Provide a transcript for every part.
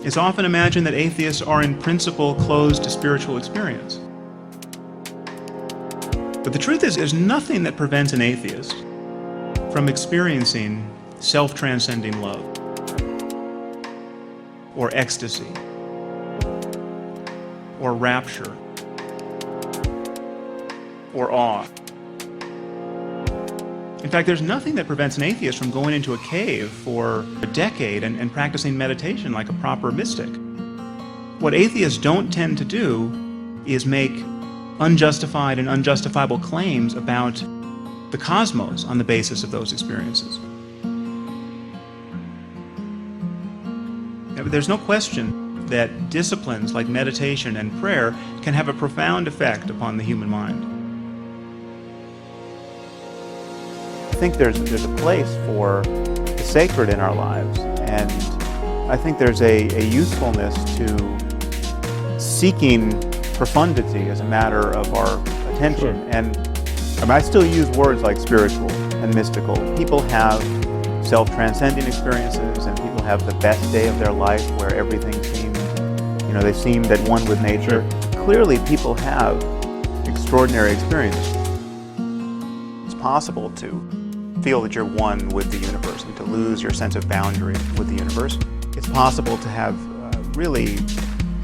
It's often imagined that atheists are in principle closed to spiritual experience. But the truth is, there's nothing that prevents an atheist from experiencing self-transcending love, or ecstasy, or rapture, or awe. In fact, there's nothing that prevents an atheist from going into a cave for a decade and practicing meditation like a proper mystic. What atheists don't tend to do is make unjustified and unjustifiable claims about the cosmos on the basis of those experiences. There's no question that disciplines like meditation and prayer can have a profound effect upon the human mind. I think there's a place for the sacred in our lives, and I think there's a usefulness to seeking profundity as a matter of our attention. Sure. And I still use words like spiritual and mystical. People have self-transcending experiences, and people have the best day of their life where everything seems, they seemed at one with nature. Sure. Clearly, people have extraordinary experiences. It's possible to feel that you're one with the universe and to lose your sense of boundary with the universe. It's possible to have really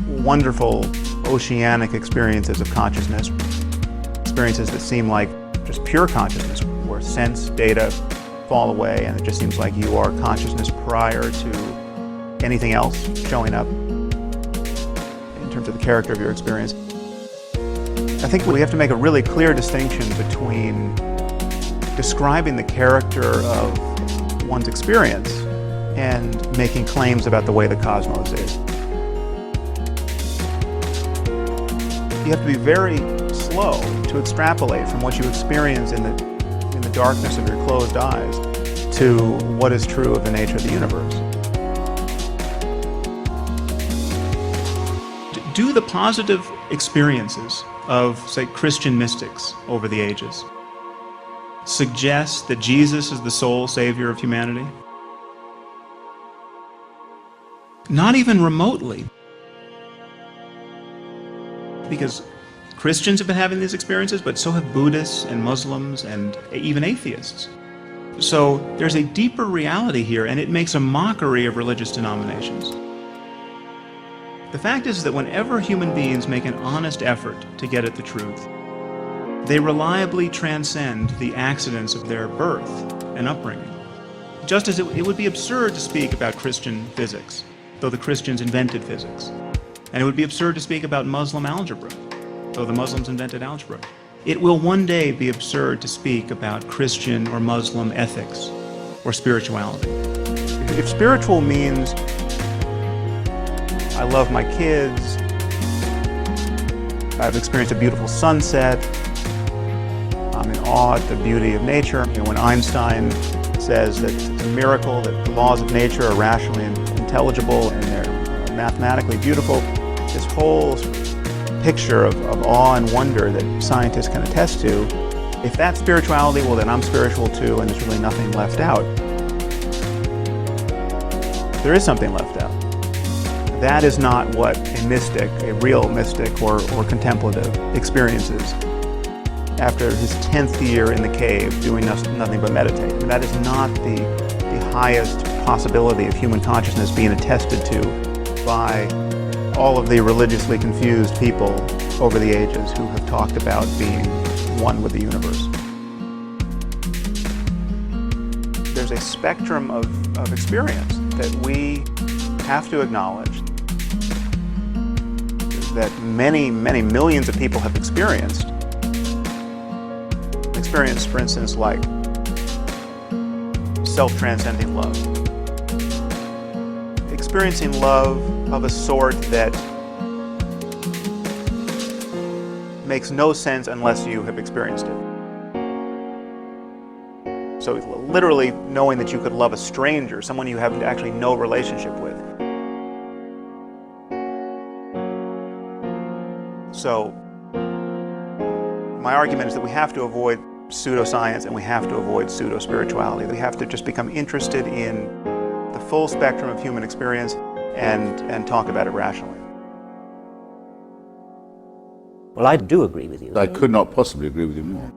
wonderful oceanic experiences of consciousness, experiences that seem like just pure consciousness, where sense data fall away and it just seems like you are consciousness prior to anything else showing up in terms of the character of your experience. I think we have to make a really clear distinction between describing the character of one's experience and making claims about the way the cosmos is. You have to be very slow to extrapolate from what you experience in the darkness of your closed eyes to what is true of the nature of the universe. Do the positive experiences of, say, Christian mystics over the ages suggest that Jesus is the sole savior of humanity? Not even remotely. Because Christians have been having these experiences, but so have Buddhists and Muslims and even atheists. So there's a deeper reality here, and it makes a mockery of religious denominations. The fact is that whenever human beings make an honest effort to get at the truth, they reliably transcend the accidents of their birth and upbringing. Just as it would be absurd to speak about Christian physics, though the Christians invented physics. And it would be absurd to speak about Muslim algebra, though the Muslims invented algebra. It will one day be absurd to speak about Christian or Muslim ethics or spirituality. If spiritual means I love my kids, I've experienced a beautiful sunset, I'm in awe at the beauty of nature. When Einstein says that it's a miracle that the laws of nature are rationally intelligible and they're mathematically beautiful, this whole picture of awe and wonder that scientists can attest to, if that's spirituality, well then I'm spiritual too, and there's really nothing left out. There is something left out. That is not what a mystic, a real mystic or contemplative experiences after his 10th year in the cave doing nothing but meditate. And that is not the highest possibility of human consciousness being attested to by all of the religiously confused people over the ages who have talked about being one with the universe. There's a spectrum of experience that we have to acknowledge that many, many millions of people have experienced. Experience, for instance, like self-transcending love. Experiencing love of a sort that makes no sense unless you have experienced it. So literally knowing that you could love a stranger, someone you have actually no relationship with. So my argument is that we have to avoid pseudoscience and we have to avoid pseudo-spirituality. We have to just become interested in the full spectrum of human experience and talk about it rationally. Well, I do agree with you. I could not possibly agree with you more.